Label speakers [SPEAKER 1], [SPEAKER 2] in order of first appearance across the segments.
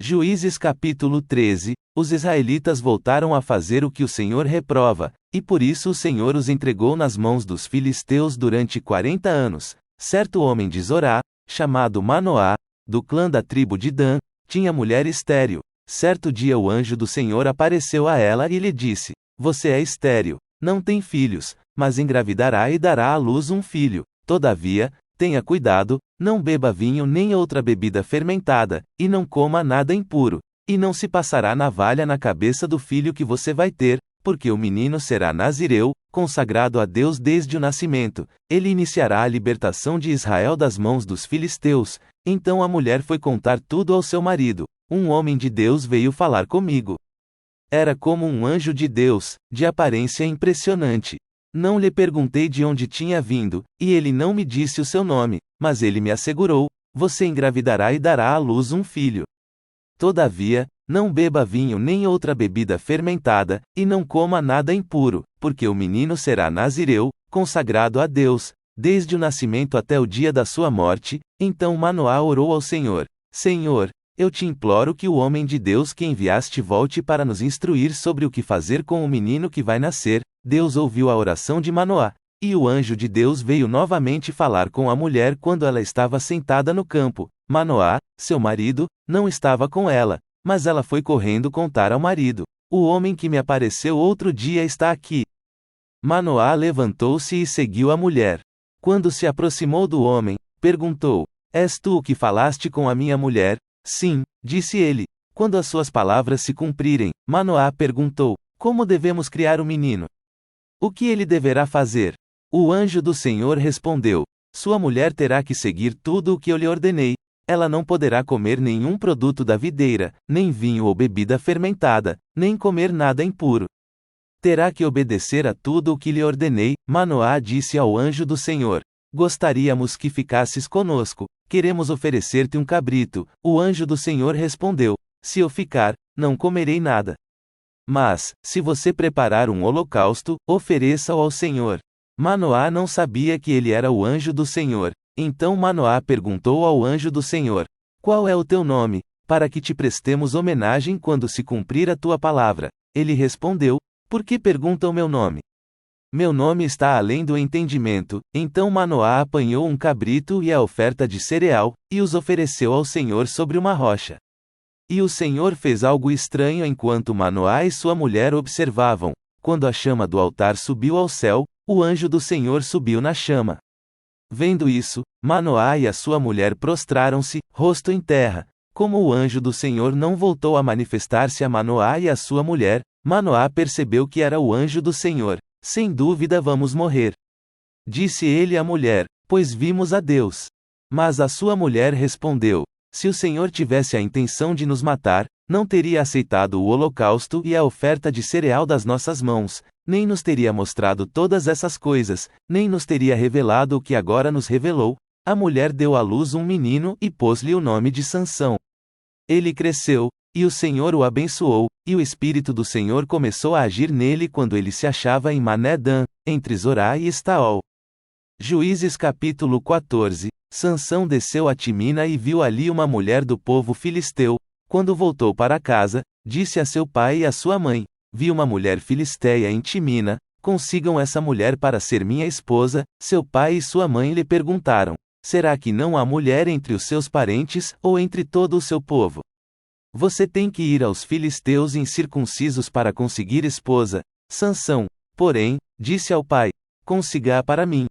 [SPEAKER 1] Juízes capítulo 13. Os israelitas voltaram a fazer o que o Senhor reprova, e por isso o Senhor os entregou nas mãos dos filisteus durante 40 anos. Certo homem de Zorá, chamado Manoá, do clã da tribo de Dan, tinha mulher estéril. Certo dia o anjo do Senhor apareceu a ela e lhe disse: Você é estéril, não tem filhos, mas engravidará e dará à luz um filho. Todavia, tenha cuidado, não beba vinho nem outra bebida fermentada, e não coma nada impuro, e não se passará navalha na cabeça do filho que você vai ter, porque o menino será nazireu, consagrado a Deus desde o nascimento. Ele iniciará a libertação de Israel das mãos dos filisteus. Então a mulher foi contar tudo ao seu marido. Um homem de Deus veio falar comigo. Era como um anjo de Deus, de aparência impressionante. Não lhe perguntei de onde tinha vindo, e ele não me disse o seu nome, mas ele me assegurou: Você engravidará e dará à luz um filho. Todavia, não beba vinho nem outra bebida fermentada, e não coma nada impuro, porque o menino será nazireu, consagrado a Deus, desde o nascimento até o dia da sua morte. Então Manoá orou ao Senhor: Senhor, eu te imploro que o homem de Deus que enviaste volte para nos instruir sobre o que fazer com o menino que vai nascer. Deus ouviu a oração de Manoá, e o anjo de Deus veio novamente falar com a mulher quando ela estava sentada no campo. Manoá, seu marido, não estava com ela, mas ela foi correndo contar ao marido: O homem que me apareceu outro dia está aqui. Manoá levantou-se e seguiu a mulher. Quando se aproximou do homem, perguntou: És tu o que falaste com a minha mulher? Sim, disse ele. Quando as suas palavras se cumprirem, Manoá perguntou: Como devemos criar o menino? O que ele deverá fazer? O anjo do Senhor respondeu: Sua mulher terá que seguir tudo o que eu lhe ordenei. Ela não poderá comer nenhum produto da videira, nem vinho ou bebida fermentada, nem comer nada impuro. Terá que obedecer a tudo o que lhe ordenei. Manoá disse ao anjo do Senhor: Gostaríamos que ficasses conosco, queremos oferecer-te um cabrito. O anjo do Senhor respondeu: Se eu ficar, não comerei nada. Mas, se você preparar um holocausto, ofereça-o ao Senhor. Manoá não sabia que ele era o anjo do Senhor. Então Manoá perguntou ao anjo do Senhor: Qual é o teu nome, para que te prestemos homenagem quando se cumprir a tua palavra? Ele respondeu: Por que pergunta o meu nome? Meu nome está além do entendimento. Então Manoá apanhou um cabrito e a oferta de cereal, e os ofereceu ao Senhor sobre uma rocha. E o Senhor fez algo estranho enquanto Manoá e sua mulher observavam. Quando a chama do altar subiu ao céu, o anjo do Senhor subiu na chama. Vendo isso, Manoá e a sua mulher prostraram-se, rosto em terra. Como o anjo do Senhor não voltou a manifestar-se a Manoá e a sua mulher, Manoá percebeu que era o anjo do Senhor. Sem dúvida vamos morrer. Disse ele à mulher: Pois vimos a Deus. Mas a sua mulher respondeu: Se o Senhor tivesse a intenção de nos matar, não teria aceitado o holocausto e a oferta de cereal das nossas mãos, nem nos teria mostrado todas essas coisas, nem nos teria revelado o que agora nos revelou. A mulher deu à luz um menino e pôs-lhe o nome de Sansão. Ele cresceu, e o Senhor o abençoou, e o Espírito do Senhor começou a agir nele quando ele se achava em Mané-Dan, entre Zorá e Estaol. Juízes capítulo 14. Sansão desceu a Timina e viu ali uma mulher do povo filisteu. Quando voltou para casa, disse a seu pai e a sua mãe: Vi uma mulher filisteia em Timina, consigam essa mulher para ser minha esposa. Seu pai e sua mãe lhe perguntaram: Será que não há mulher entre os seus parentes, ou entre todo o seu povo? Você tem que ir aos filisteus incircuncisos para conseguir esposa. Sansão, porém, disse ao pai: Consiga-a para mim.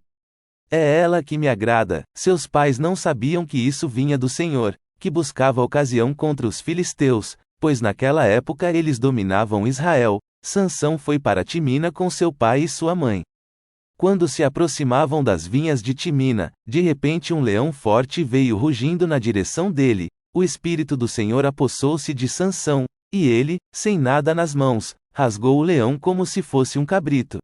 [SPEAKER 1] É ela que me agrada. Seus pais não sabiam que isso vinha do Senhor, que buscava ocasião contra os filisteus, pois naquela época eles dominavam Israel. Sansão foi para Timina com seu pai e sua mãe. Quando se aproximavam das vinhas de Timina, de repente um leão forte veio rugindo na direção dele. O Espírito do Senhor apossou-se de Sansão, e ele, sem nada nas mãos, rasgou o leão como se fosse um cabrito.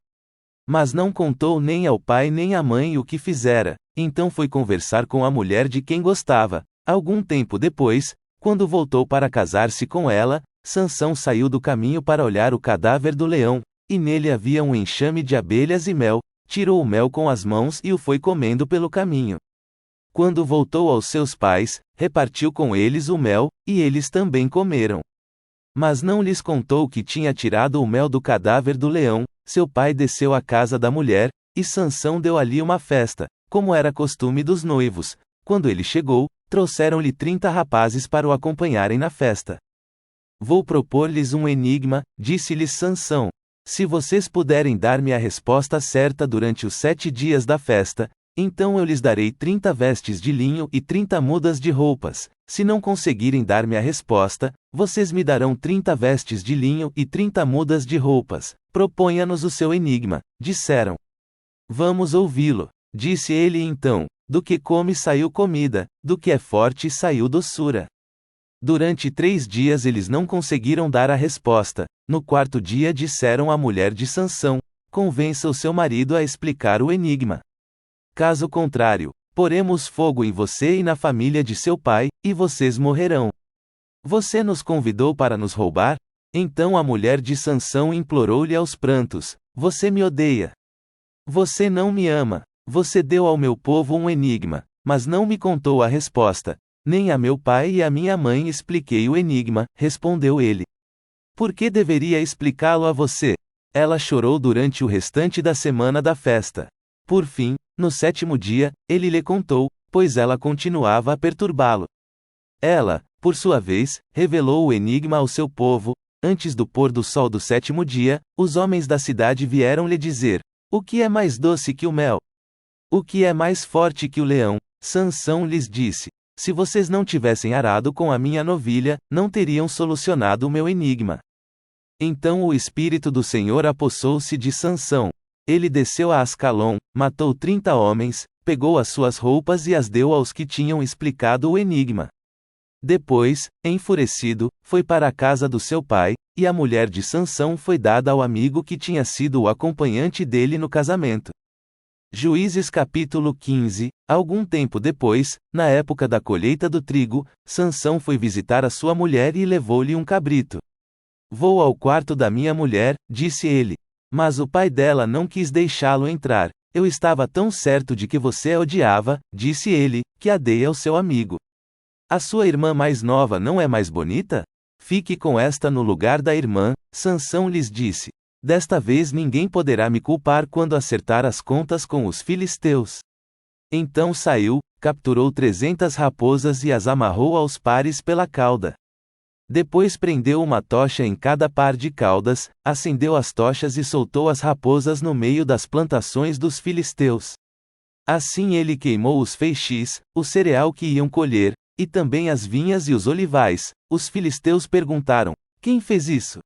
[SPEAKER 1] Mas não contou nem ao pai nem à mãe o que fizera. Então foi conversar com a mulher de quem gostava. Algum tempo depois, quando voltou para casar-se com ela, Sansão saiu do caminho para olhar o cadáver do leão, e nele havia um enxame de abelhas e mel. Tirou o mel com as mãos e o foi comendo pelo caminho. Quando voltou aos seus pais, repartiu com eles o mel, e eles também comeram. Mas não lhes contou que tinha tirado o mel do cadáver do leão. Seu pai desceu à casa da mulher, e Sansão deu ali uma festa, como era costume dos noivos. Quando ele chegou, trouxeram-lhe 30 rapazes para o acompanharem na festa. Vou propor-lhes um enigma, disse-lhes Sansão. Se vocês puderem dar-me a resposta certa durante os 7 dias da festa, então eu lhes darei 30 vestes de linho e 30 mudas de roupas. Se não conseguirem dar-me a resposta, vocês me darão 30 vestes de linho e 30 mudas de roupas. Proponha-nos o seu enigma, disseram. Vamos ouvi-lo, disse ele então. Do que come saiu comida, do que é forte saiu doçura. Durante 3 dias eles não conseguiram dar a resposta. No 4º dia disseram à mulher de Sansão: convença o seu marido a explicar o enigma. Caso contrário, poremos fogo em você e na família de seu pai, e vocês morrerão. Você nos convidou para nos roubar? Então a mulher de Sansão implorou-lhe aos prantos: você me odeia. Você não me ama. Você deu ao meu povo um enigma, mas não me contou a resposta. Nem a meu pai e a minha mãe expliquei o enigma, respondeu ele. Por que deveria explicá-lo a você? Ela chorou durante o restante da semana da festa. Por fim, no 7º dia, ele lhe contou, pois ela continuava a perturbá-lo. Ela, por sua vez, revelou o enigma ao seu povo. Antes do pôr do sol do 7º dia, os homens da cidade vieram lhe dizer: o que é mais doce que o mel? O que é mais forte que o leão? Sansão lhes disse: se vocês não tivessem arado com a minha novilha, não teriam solucionado o meu enigma. Então o Espírito do Senhor apossou-se de Sansão. Ele desceu a Ascalon, matou 30 homens, pegou as suas roupas e as deu aos que tinham explicado o enigma. Depois, enfurecido, foi para a casa do seu pai, e a mulher de Sansão foi dada ao amigo que tinha sido o acompanhante dele no casamento. Juízes capítulo 15. Algum tempo depois, na época da colheita do trigo, Sansão foi visitar a sua mulher e levou-lhe um cabrito. Vou ao quarto da minha mulher, disse ele. Mas o pai dela não quis deixá-lo entrar. Eu estava tão certo de que você a odiava, disse ele, que a dei ao seu amigo. A sua irmã mais nova não é mais bonita? Fique com esta no lugar da irmã, Sansão lhes disse. Desta vez ninguém poderá me culpar quando acertar as contas com os filisteus. Então saiu, capturou 300 raposas e as amarrou aos pares pela cauda. Depois prendeu uma tocha em cada par de caudas, acendeu as tochas e soltou as raposas no meio das plantações dos filisteus. Assim ele queimou os feixes, o cereal que iam colher, e também as vinhas e os olivais. Os filisteus perguntaram: quem fez isso?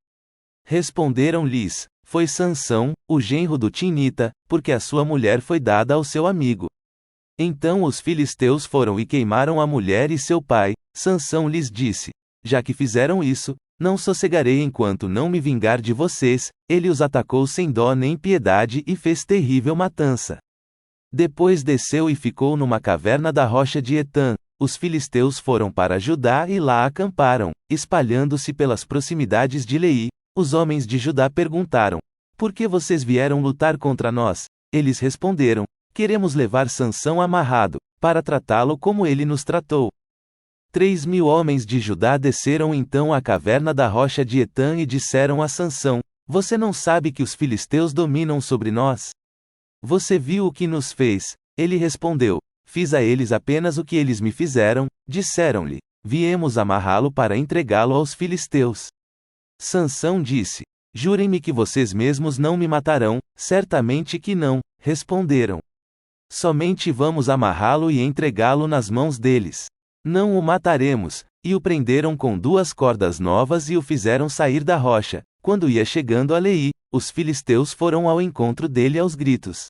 [SPEAKER 1] Responderam-lhes: foi Sansão, o genro do Timnita, porque a sua mulher foi dada ao seu amigo. Então os filisteus foram e queimaram a mulher e seu pai. Sansão lhes disse: já que fizeram isso, não sossegarei enquanto não me vingar de vocês. Ele os atacou sem dó nem piedade e fez terrível matança. Depois desceu e ficou numa caverna da rocha de Etã. Os filisteus foram para Judá e lá acamparam, espalhando-se pelas proximidades de Leí. Os homens de Judá perguntaram: por que vocês vieram lutar contra nós? Eles responderam: queremos levar Sansão amarrado, para tratá-lo como ele nos tratou. 3.000 homens de Judá desceram então à caverna da rocha de Etã e disseram a Sansão: você não sabe que os filisteus dominam sobre nós? Você viu o que nos fez? Ele respondeu: fiz a eles apenas o que eles me fizeram. Disseram-lhe: viemos amarrá-lo para entregá-lo aos filisteus. Sansão disse: jurem-me que vocês mesmos não me matarão. Certamente que não, responderam. Somente vamos amarrá-lo e entregá-lo nas mãos deles. Não o mataremos. E o prenderam com 2 cordas novas e o fizeram sair da rocha. Quando ia chegando a Leí, os filisteus foram ao encontro dele aos gritos.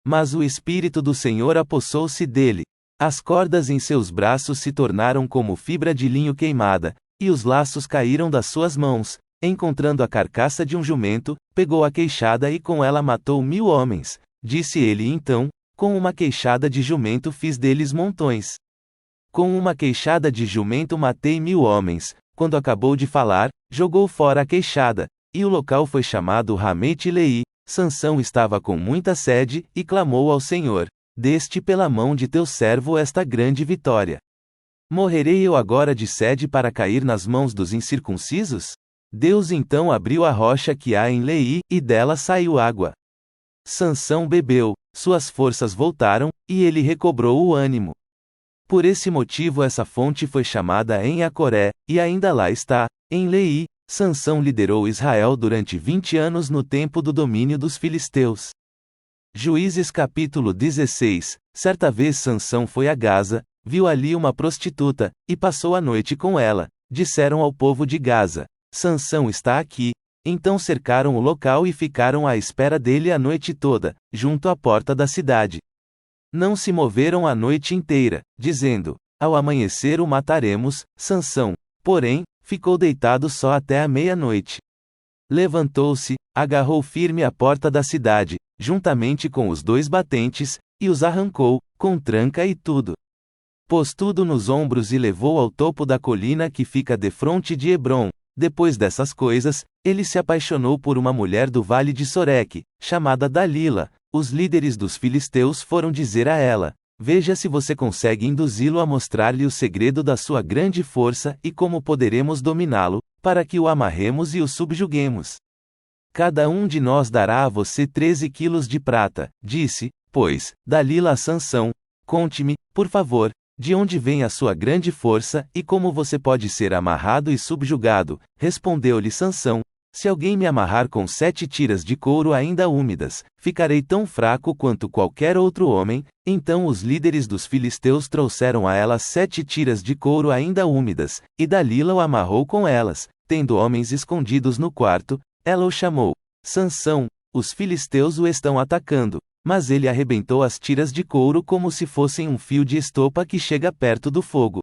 [SPEAKER 1] Mas o Espírito do Senhor apossou-se dele. As cordas em seus braços se tornaram como fibra de linho queimada, e os laços caíram das suas mãos. Encontrando a carcaça de um jumento, pegou a queixada e com ela matou 1.000 homens. Disse ele então: com uma queixada de jumento fiz deles montões. Com uma queixada de jumento matei 1.000 homens. Quando acabou de falar, jogou fora a queixada, e o local foi chamado Ramete Leí. Sansão estava com muita sede, e clamou ao Senhor. deste pela mão de teu servo esta grande vitória. Morrerei eu agora de sede para cair nas mãos dos incircuncisos? Deus então abriu a rocha que há em Lei, e dela saiu água. Sansão bebeu, suas forças voltaram, e ele recobrou o ânimo. Por esse motivo essa fonte foi chamada em Acoré, e ainda lá está, em Lei. Sansão liderou Israel durante 20 anos no tempo do domínio dos filisteus. Juízes capítulo 16. Certa vez Sansão foi a Gaza, viu ali uma prostituta, e passou a noite com ela. Disseram ao povo de Gaza: Sansão está aqui. Então cercaram o local e ficaram à espera dele a noite toda, junto à porta da cidade. Não se moveram a noite inteira, dizendo: ao amanhecer o mataremos. Sansão, porém, ficou deitado só até a meia-noite. Levantou-se, agarrou firme a porta da cidade, juntamente com os 2 batentes, e os arrancou, com tranca e tudo. Pôs tudo nos ombros e levou ao topo da colina que fica defronte de Hebrom. Depois dessas coisas, ele se apaixonou por uma mulher do vale de Soreque, chamada Dalila. Os líderes dos filisteus foram dizer a ela: veja se você consegue induzi-lo a mostrar-lhe o segredo da sua grande força e como poderemos dominá-lo, para que o amarremos e o subjuguemos. Cada um de nós dará a você 13 quilos de prata, disse, pois, Dalila a Sansão: conte-me, por favor, de onde vem a sua grande força, e como você pode ser amarrado e subjugado. Respondeu-lhe Sansão: se alguém me amarrar com 7 tiras de couro ainda úmidas, ficarei tão fraco quanto qualquer outro homem. Então os líderes dos filisteus trouxeram a ela 7 tiras de couro ainda úmidas, e Dalila o amarrou com elas. Tendo homens escondidos no quarto, ela o chamou: Sansão, os filisteus o estão atacando. Mas ele arrebentou as tiras de couro como se fossem um fio de estopa que chega perto do fogo.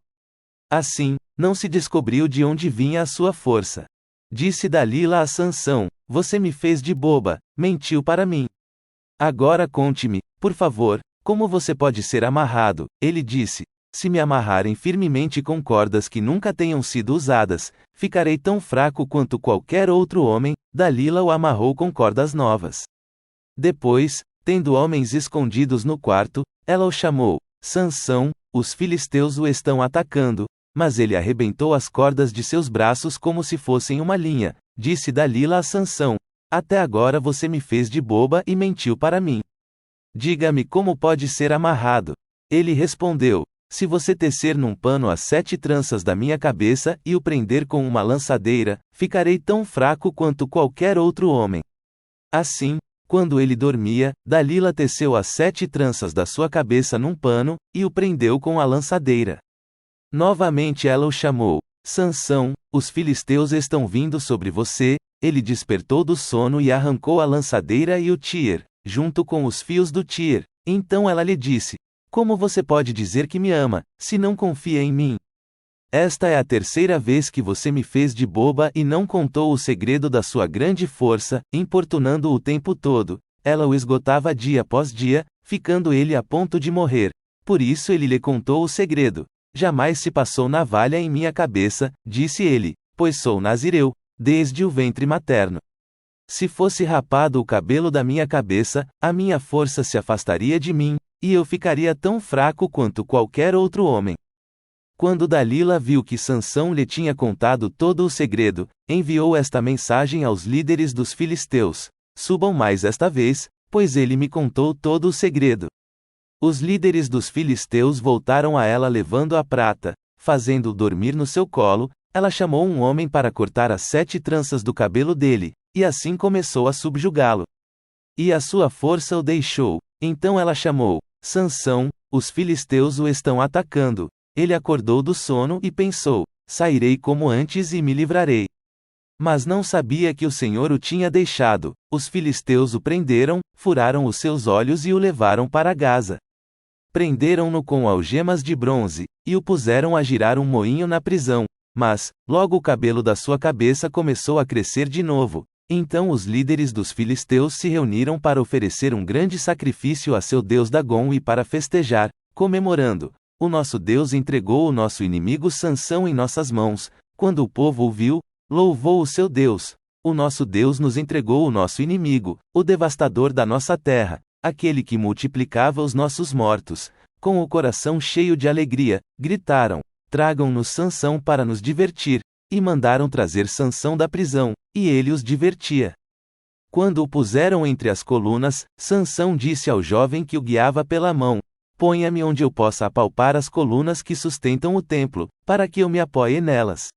[SPEAKER 1] Assim, não se descobriu de onde vinha a sua força. Disse Dalila a Sansão: você me fez de boba, mentiu para mim. Agora conte-me, por favor, como você pode ser amarrado. Ele disse: se me amarrarem firmemente com cordas que nunca tenham sido usadas, ficarei tão fraco quanto qualquer outro homem. Dalila o amarrou com cordas novas. Depois, tendo homens escondidos no quarto, ela o chamou: Sansão, os filisteus o estão atacando. Mas ele arrebentou as cordas de seus braços como se fossem uma linha. Disse Dalila a Sansão: até agora você me fez de boba e mentiu para mim. Diga-me como pode ser amarrado. Ele respondeu: se você tecer num pano as 7 tranças da minha cabeça e o prender com uma lançadeira, ficarei tão fraco quanto qualquer outro homem. Assim, quando ele dormia, Dalila teceu as 7 tranças da sua cabeça num pano, e o prendeu com a lançadeira. Novamente ela o chamou: Sansão, os filisteus estão vindo sobre você. Ele despertou do sono e arrancou a lançadeira e o tier, junto com os fios do tier. Então ela lhe disse: como você pode dizer que me ama, se não confia em mim? Esta é a 3ª vez que você me fez de boba e não contou o segredo da sua grande força, importunando-o o tempo todo. Ela o esgotava dia após dia, ficando ele a ponto de morrer. Por isso ele lhe contou o segredo. Jamais se passou navalha em minha cabeça, disse ele, pois sou nazireu, desde o ventre materno. Se fosse rapado o cabelo da minha cabeça, a minha força se afastaria de mim, e eu ficaria tão fraco quanto qualquer outro homem. Quando Dalila viu que Sansão lhe tinha contado todo o segredo, enviou esta mensagem aos líderes dos filisteus: subam mais esta vez, pois ele me contou todo o segredo. Os líderes dos filisteus voltaram a ela levando a prata. Fazendo-o dormir no seu colo, ela chamou um homem para cortar as 7 tranças do cabelo dele, e assim começou a subjugá-lo. E a sua força o deixou. Então ela chamou: Sansão, os filisteus o estão atacando. Ele acordou do sono e pensou: sairei como antes e me livrarei. Mas não sabia que o Senhor o tinha deixado. Os filisteus o prenderam, furaram os seus olhos e o levaram para Gaza. Prenderam-no com algemas de bronze, e o puseram a girar um moinho na prisão. Mas, logo o cabelo da sua cabeça começou a crescer de novo. Então os líderes dos filisteus se reuniram para oferecer um grande sacrifício a seu deus Dagom e para festejar, comemorando: o nosso Deus entregou o nosso inimigo Sansão em nossas mãos. Quando o povo o viu, louvou o seu Deus. O nosso Deus nos entregou o nosso inimigo, o devastador da nossa terra. aquele que multiplicava os nossos mortos. Com o coração cheio de alegria, gritaram: tragam-nos Sansão para nos divertir. E mandaram trazer Sansão da prisão, e ele os divertia. Quando o puseram entre as colunas, Sansão disse ao jovem que o guiava pela mão: ponha-me onde eu possa apalpar as colunas que sustentam o templo, para que eu me apoie nelas.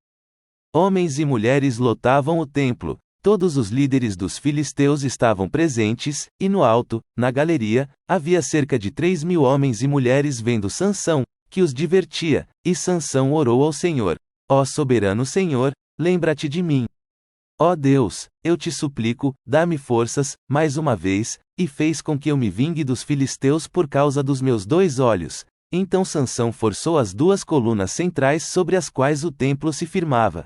[SPEAKER 1] Homens e mulheres lotavam o templo. Todos os líderes dos filisteus estavam presentes, e no alto, na galeria, havia cerca de 3.000 homens e mulheres vendo Sansão, que os divertia, e Sansão orou ao Senhor: ó soberano Senhor, lembra-te de mim. Ó Deus, eu te suplico, dá-me forças, mais uma vez, e fez com que eu me vingue dos filisteus por causa dos meus 2 olhos. Então Sansão forçou as 2 colunas centrais sobre as quais o templo se firmava.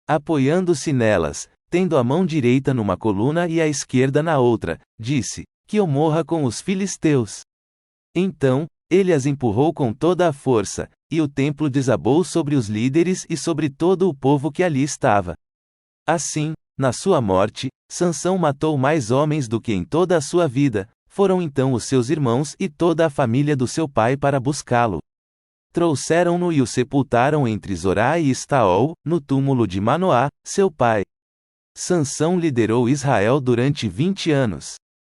[SPEAKER 1] Apoiando-se nelas, tendo a mão direita numa coluna e a esquerda na outra, disse: que eu morra com os filisteus. Então, ele as empurrou com toda a força, e o templo desabou sobre os líderes e sobre todo o povo que ali estava. Assim, na sua morte, Sansão matou mais homens do que em toda a sua vida. Foram então os seus irmãos e toda a família do seu pai para buscá-lo. Trouxeram-no e o sepultaram entre Zorá e Estaol, no túmulo de Manoá, seu pai. Sansão liderou Israel durante 20 anos.